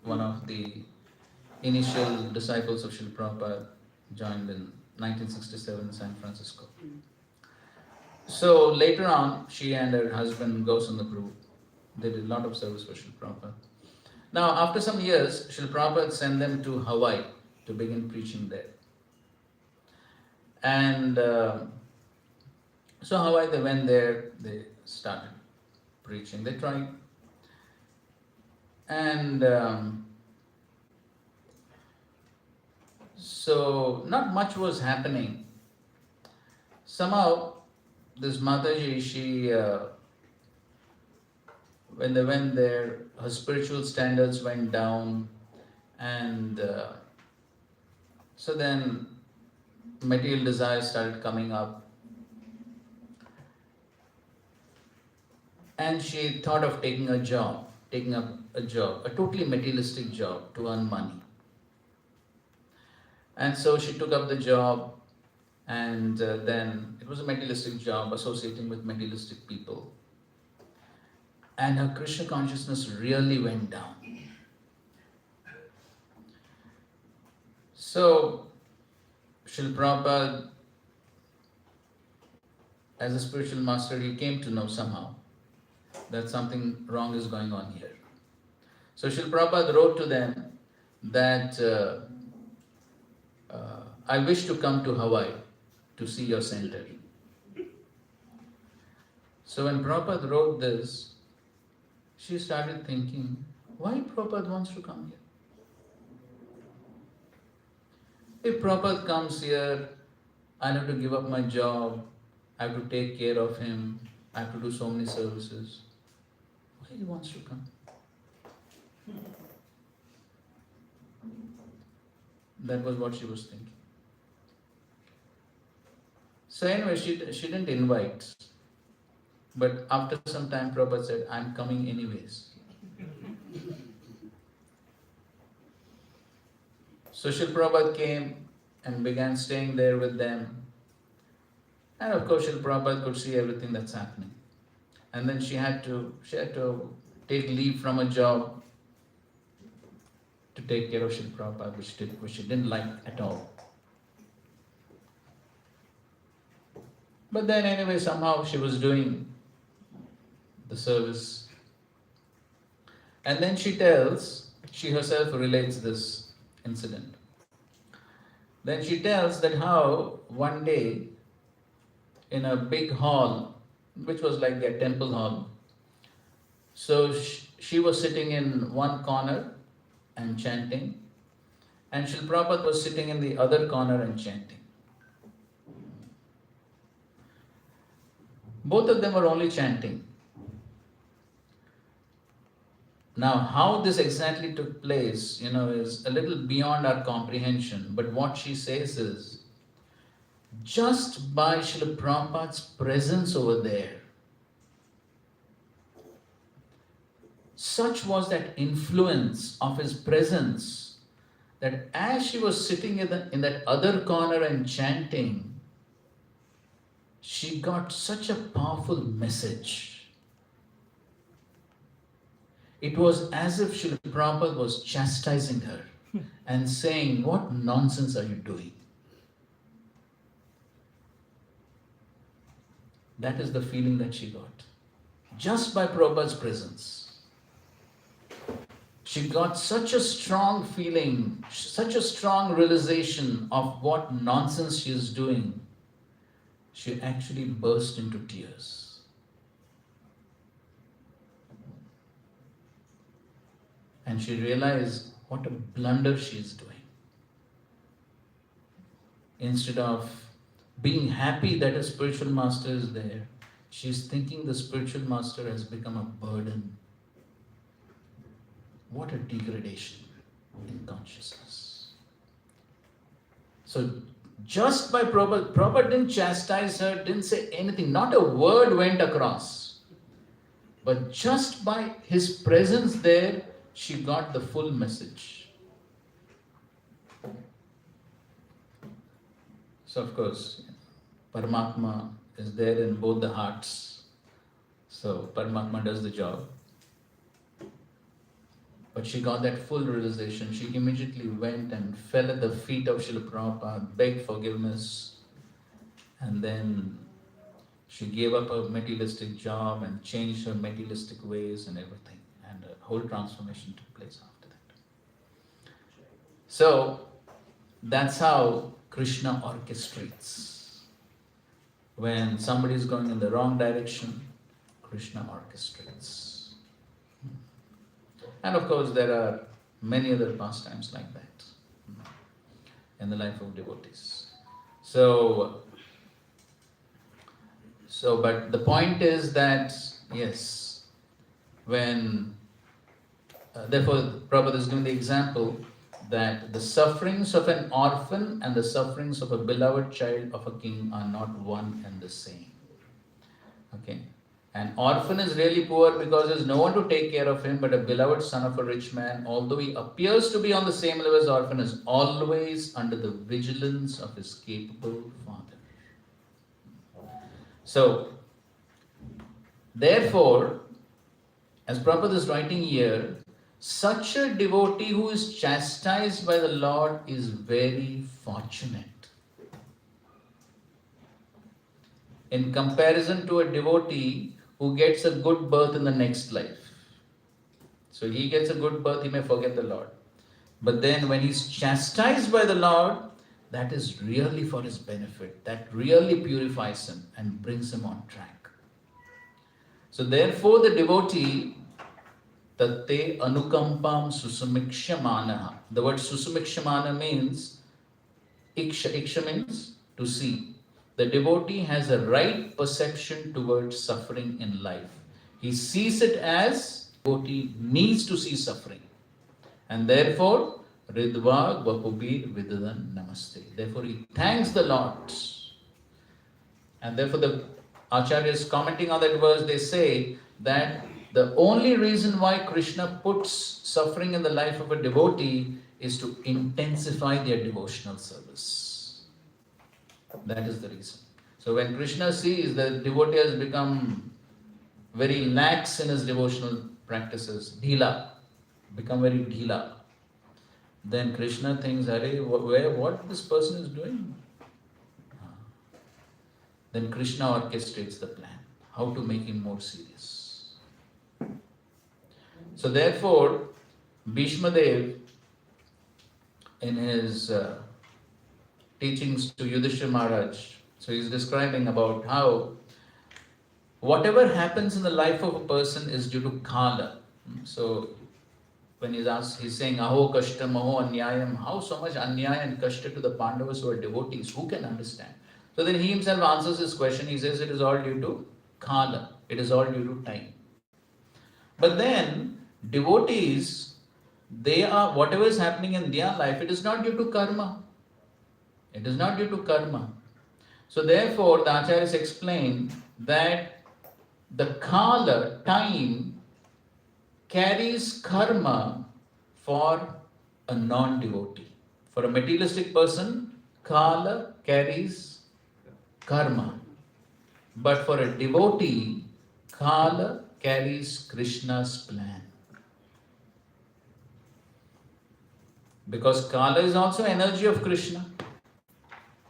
one of the initial disciples of Srila Prabhupada, joined in 1967 in San Francisco. So later on, she and her husband Goswami Prabhu, they did a lot of service for Srila Prabhupada. Now, after some years, Srila Prabhupada sent them to Hawaii to begin preaching there. And so Hawaii, they went there, they started preaching, they tried. And so not much was happening. Somehow, this Mataji, she, when they went there, her spiritual standards went down, and so then material desires started coming up. And she thought of taking up a job, a totally materialistic job to earn money. And so she took up the job, and then it was a materialistic job associating with materialistic people. And her Krishna consciousness really went down. So, Srila Prabhupada, as a spiritual master, he came to know somehow that something wrong is going on here. So Srila Prabhupada wrote to them that I wish to come to Hawaii to see your center. So when Prabhupada wrote this, she started thinking, why Prabhupada wants to come here? If Prabhupada comes here, I have to give up my job, I have to take care of him, I have to do so many services. Why he wants to come? That was what she was thinking. So anyway, she didn't invite. But after some time, Prabhupada said, I'm coming anyways. So Srila Prabhupada came and began staying there with them. And of course, Srila Prabhupada could see everything that's happening. And then she had to take leave from a job to take care of Srila Prabhupada, which she didn't like at all. But then anyway, somehow she was doing the service. And then she herself relates this incident. Then she tells that how one day in a big hall, which was like their temple hall, so she was sitting in one corner and chanting, and Srila Prabhupada was sitting in the other corner and chanting. Both of them were only chanting. Now, how this exactly took place, is a little beyond our comprehension. But what she says is, just by Srila Prabhupada's presence over there, such was that influence of his presence that as she was sitting in that other corner and chanting, she got such a powerful message. It was as if Srila Prabhupada was chastising her and saying, what nonsense are you doing? That is the feeling that she got. Just by Prabhupada's presence. She got such a strong feeling, such a strong realization of what nonsense she is doing. She actually burst into tears. And she realized what a blunder she is doing. Instead of being happy that a spiritual master is there, she's thinking the spiritual master has become a burden. What a degradation in consciousness. So just by Prabhupada didn't chastise her, didn't say anything, not a word went across. But just by his presence there, she got the full message. So of course, Paramatma is there in both the hearts. So Paramatma does the job. But she got that full realization. She immediately went and fell at the feet of Srila Prabhupada, begged forgiveness, and then she gave up her materialistic job and changed her materialistic ways and everything. And a whole transformation took place after that. So that's how Krishna orchestrates. When somebody is going in the wrong direction, Krishna orchestrates. And of course, there are many other pastimes like that in the life of devotees. So, but the point is that, yes, when, therefore, Prabhupada is giving the example that the sufferings of an orphan and the sufferings of a beloved child of a king are not one and the same. Okay. An orphan is really poor because there's no one to take care of him, but a beloved son of a rich man, although he appears to be on the same level as orphan, is always under the vigilance of his capable father. So, therefore, as Prabhupada is writing here, such a devotee who is chastised by the Lord is very fortunate in comparison to a devotee who gets a good birth in the next life. So he gets a good birth, he may forget the Lord. But then when he's chastised by the Lord, that is really for his benefit. That really purifies him and brings him on track. So therefore the devotee, tatte anukampam susamikshamanaha. The word susamikshamana means, iksha means to see. The devotee has a right perception towards suffering in life. He sees it as devotee needs to see suffering. And therefore, Ridva Vapubir Vidadan Namaste. Therefore, he thanks the Lord. And therefore, the Acharyas commenting on that verse, they say that the only reason why Krishna puts suffering in the life of a devotee is to intensify their devotional service. That is the reason. So when Krishna sees that devotee has become very lax in his devotional practices, dhila, become very dhila, then Krishna thinks, what this person is doing? Then Krishna orchestrates the plan, how to make him more serious. So therefore, Bhishma Dev, in his teachings to Yudhishthira Maharaj, so he's describing about how whatever happens in the life of a person is due to Kala. So when he's asked, he's saying, Aho Kashtam, Aho Anyayam, how so much Anyaya and Kashta to the Pandavas who are devotees, who can understand? So then he himself answers his question, he says it is all due to Kala, it is all due to time. But then devotees, they are, whatever is happening in their life, it is not due to karma. It is not due to karma. So therefore, the Acharyas explain that the Kala, time, carries karma for a non-devotee. For a materialistic person, Kala carries karma. But for a devotee, Kala carries Krishna's plan. Because Kala is also energy of Krishna.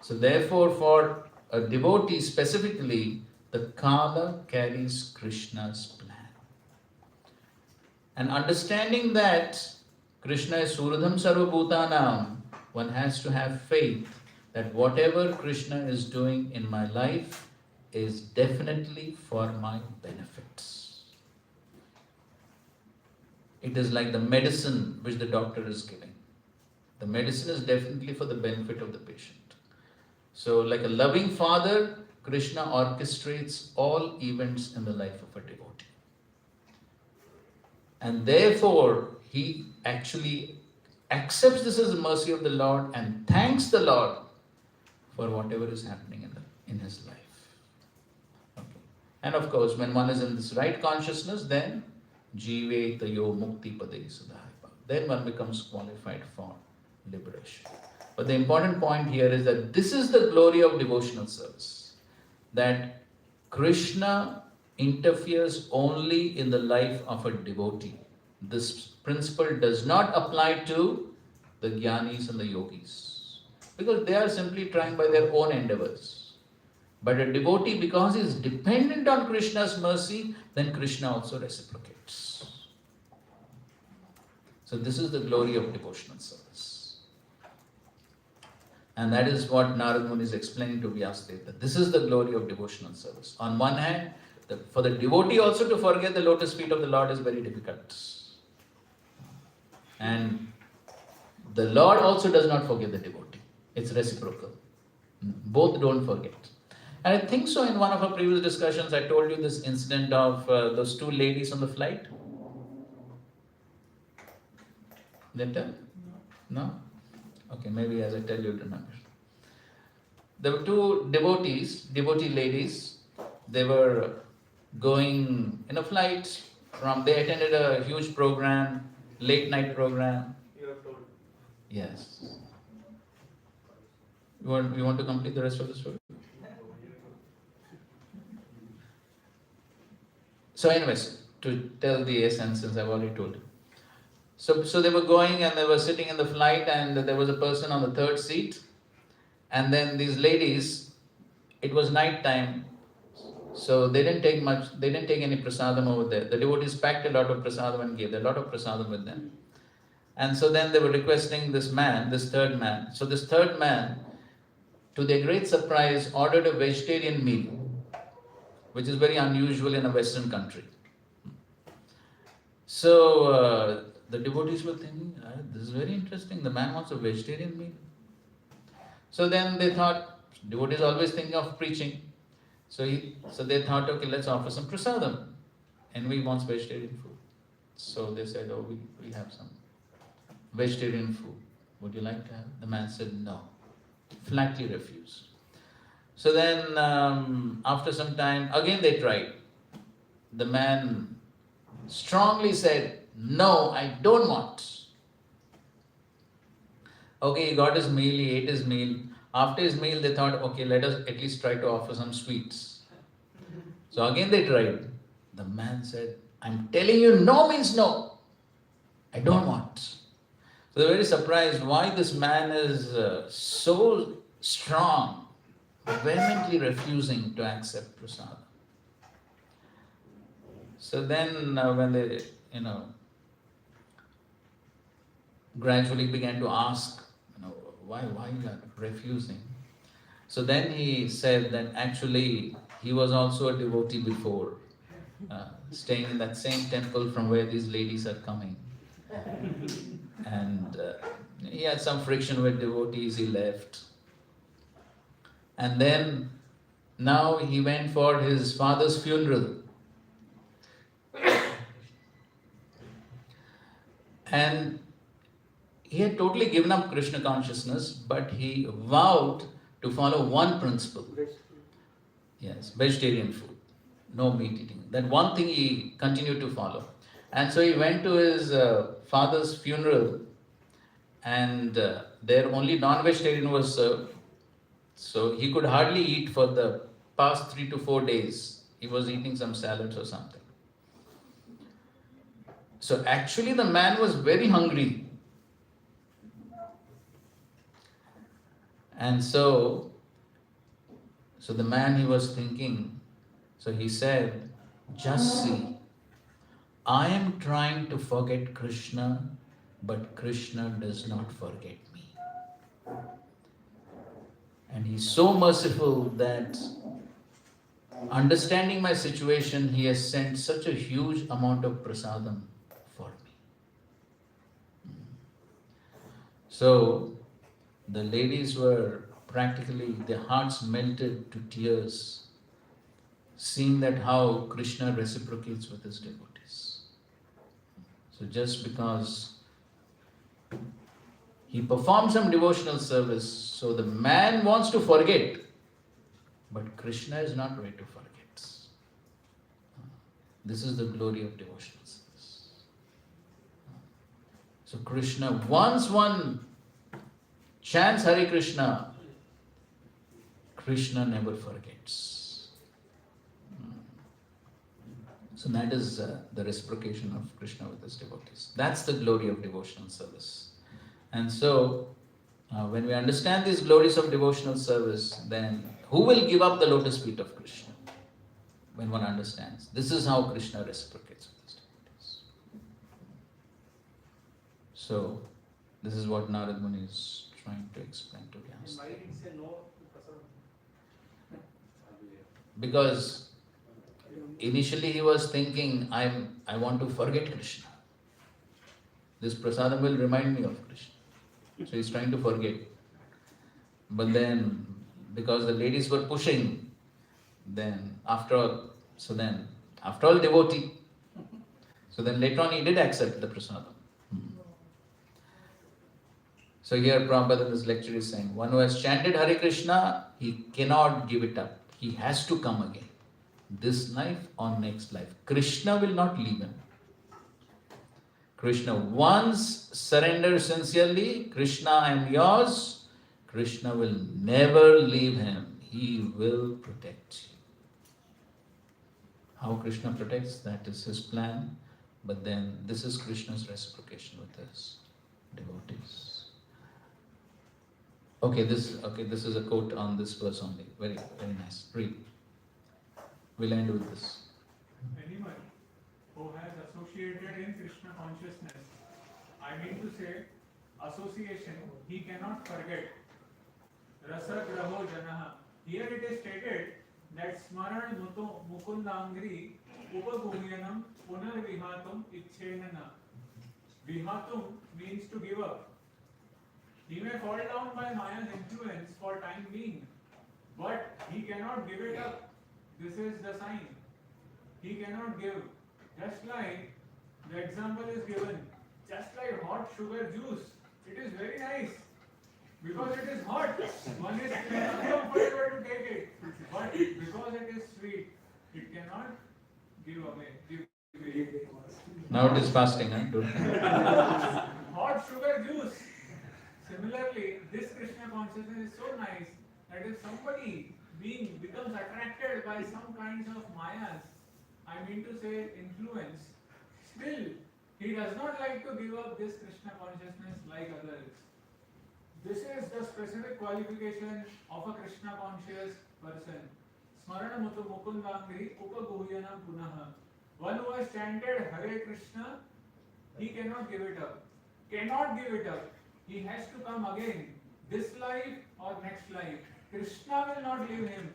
So therefore, for a devotee specifically, the Kala carries Krishna's plan. And understanding that Krishna is Suradham Sarvabhutanam, one has to have faith that whatever Krishna is doing in my life is definitely for my benefits. It is like the medicine which the doctor is giving. The medicine is definitely for the benefit of the patient. So like a loving father, Krishna orchestrates all events in the life of a devotee. And therefore, he actually accepts this as the mercy of the Lord and thanks the Lord for whatever is happening in his life. Okay. And of course, when one is in this right consciousness, then Jive Tayo Mukti Pade Sudhaipa. Then one becomes qualified for liberation. But the important point here is that this is the glory of devotional service. That Krishna interferes only in the life of a devotee. This principle does not apply to the jnanis and the yogis, because they are simply trying by their own endeavors. But a devotee, because he is dependent on Krishna's mercy, then Krishna also reciprocates. So this is the glory of devotional service. And that is what Narad Muni is explaining to Vyasadeva. This is the glory of devotional service. On one hand, for the devotee also to forget the lotus feet of the Lord is very difficult. And the Lord also does not forget the devotee. It's reciprocal. Both don't forget. And I think so in one of our previous discussions, I told you this incident of those two ladies on the flight. Didn't I? No? Okay, maybe as I tell you, remember. There were two devotee ladies. They were going in a flight they attended a huge program, late night program. You have told. Yes. You want to complete the rest of the story? So anyways, to tell the essence, since I've already told you. So they were going and they were sitting in the flight, and there was a person on the third seat. And then these ladies, it was night time, so they didn't take any prasadam over there. The devotees packed a lot of prasadam and gave a lot of prasadam with them. And so then they were requesting this third man. So this third man, to their great surprise, ordered a vegetarian meal, which is very unusual in a Western country. So the devotees were thinking, this is very interesting, the man wants a vegetarian meal. So then they thought, devotees always thinking of preaching. So they thought, okay, let's offer some prasadam. And we want vegetarian food. So they said, we have some vegetarian food. Would you like to have? The man said no. Flatly refused. So then after some time, again they tried. The man strongly said, no, I don't want. Okay, he got his meal, he ate his meal. After his meal, they thought, okay, let us at least try to offer some sweets. So again they tried. The man said, I'm telling you, no means no. I don't want. So they're very surprised why this man is so strong, vehemently refusing to accept prasad. So then when they, gradually began to ask, why you are refusing? So then he said that actually he was also a devotee before, staying in that same temple from where these ladies are coming. And he had some friction with devotees, he left. And then now he went for his father's funeral. And he had totally given up Krishna consciousness, but he vowed to follow one principle. Yes, vegetarian food, no meat eating. That one thing he continued to follow. And so he went to his father's funeral, and there only non-vegetarian was served. So he could hardly eat for the past 3 to 4 days. He was eating some salads or something. So actually the man was very hungry. And so the man, he was thinking, so he said, just see, I am trying to forget Krishna, but Krishna does not forget me. And he's so merciful that, understanding my situation, he has sent such a huge amount of prasadam for me. So the ladies were practically, their hearts melted to tears, seeing that how Krishna reciprocates with his devotees. So just because he performed some devotional service, so the man wants to forget, but Krishna is not ready to forget. This is the glory of devotional service. So Krishna, once one chants Hare Krishna, Krishna never forgets. So that is the reciprocation of Krishna with his devotees. That's the glory of devotional service. And so, when we understand these glories of devotional service, then who will give up the lotus feet of Krishna? When one understands, this is how Krishna reciprocates with his devotees. So, this is what Narad Muni is trying to explain to Vyasa. Why did he say no to Prasad? Because initially he was thinking, I want to forget Krishna. This prasadam will remind me of Krishna. So he's trying to forget. But then, because the ladies were pushing, then after all devotee. So then later on he did accept the prasadam. So here Prabhupada in this lecture is saying, one who has chanted Hare Krishna, he cannot give it up. He has to come again. This life or next life. Krishna will not leave him. Krishna once surrenders sincerely, Krishna, I am yours. Krishna will never leave him. He will protect you. How Krishna protects, that is his plan. But then this is Krishna's reciprocation with his devotees. Okay, this is a quote on this verse only. Very, very nice. Read. We'll end with this. Anyone who has associated in Krishna consciousness, I mean to say, association, he cannot forget. Rasa graho janaha. Here it is stated that smaran mukundangri upaguhyanam punar vihatum ichchenana. Vihatum means to give up. He may fall down by Maya's influence for time being, but he cannot give it up. This is the sign. He cannot give. Just like the example is given, just like hot sugar juice. It is very nice because it is hot. One is uncomfortable to take it, but because it is sweet, it cannot give away. Now it is fasting, huh? Hot sugar juice. Similarly, this Krishna consciousness is so nice that if somebody becomes attracted by some kinds of mayas, I mean to say influence, still he does not like to give up this Krishna consciousness like others. This is the specific qualification of a Krishna conscious person. Smarana mukundangri upaguhyana punaha. One who has chanted Hare Krishna, he cannot give it up. Cannot give it up. He has to come again. This life or next life. Krishna will not leave him.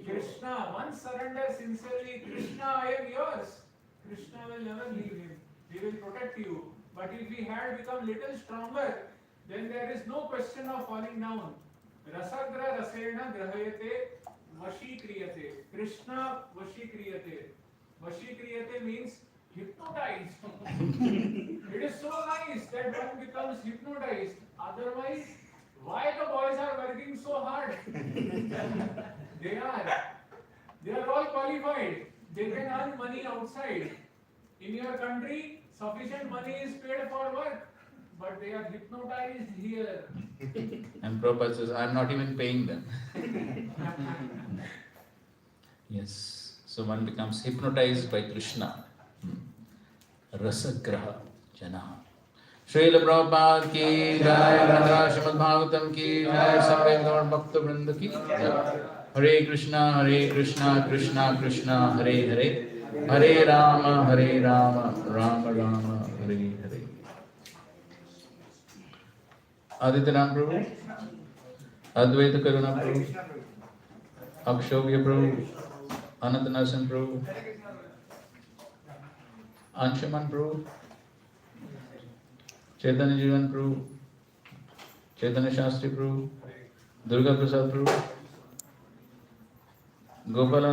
Krishna, once surrender sincerely, Krishna, I am yours. Krishna will never leave him. He will protect you. But if he had become little stronger, then there is no question of falling down. Rasagra rasena grahayate vashikriyate. Krishna vashikriyate. Vashikriyate means hypnotized. It is so nice that one becomes hypnotized. Otherwise, why the boys are working so hard? They are all qualified. They can earn money outside. In your country, sufficient money is paid for work, but they are hypnotized here. And Prabhupada says, I'm not even paying them. Yes. So one becomes hypnotized by Krishna. Rasagraha Janaha. Srila Prabhupada ki jai, Radha Srimad Bhagavatam ki jai, Sarve Gaur Bhakta Vrinda ki jai. Hare Krishna, Krishna Krishna, Hare Hare, Hare Rama, Rama Rama, Hare Hare. Adityanam Prabhu, Advaita Karuna Prabhu, Akshobhya Prabhu, Anantanasan Prabhu, Anshuman Prabhu, Chaitanya Jivan Prabhu, Chaitanya Shastri Prabhu, Durga Prasad Prabhu, Gopala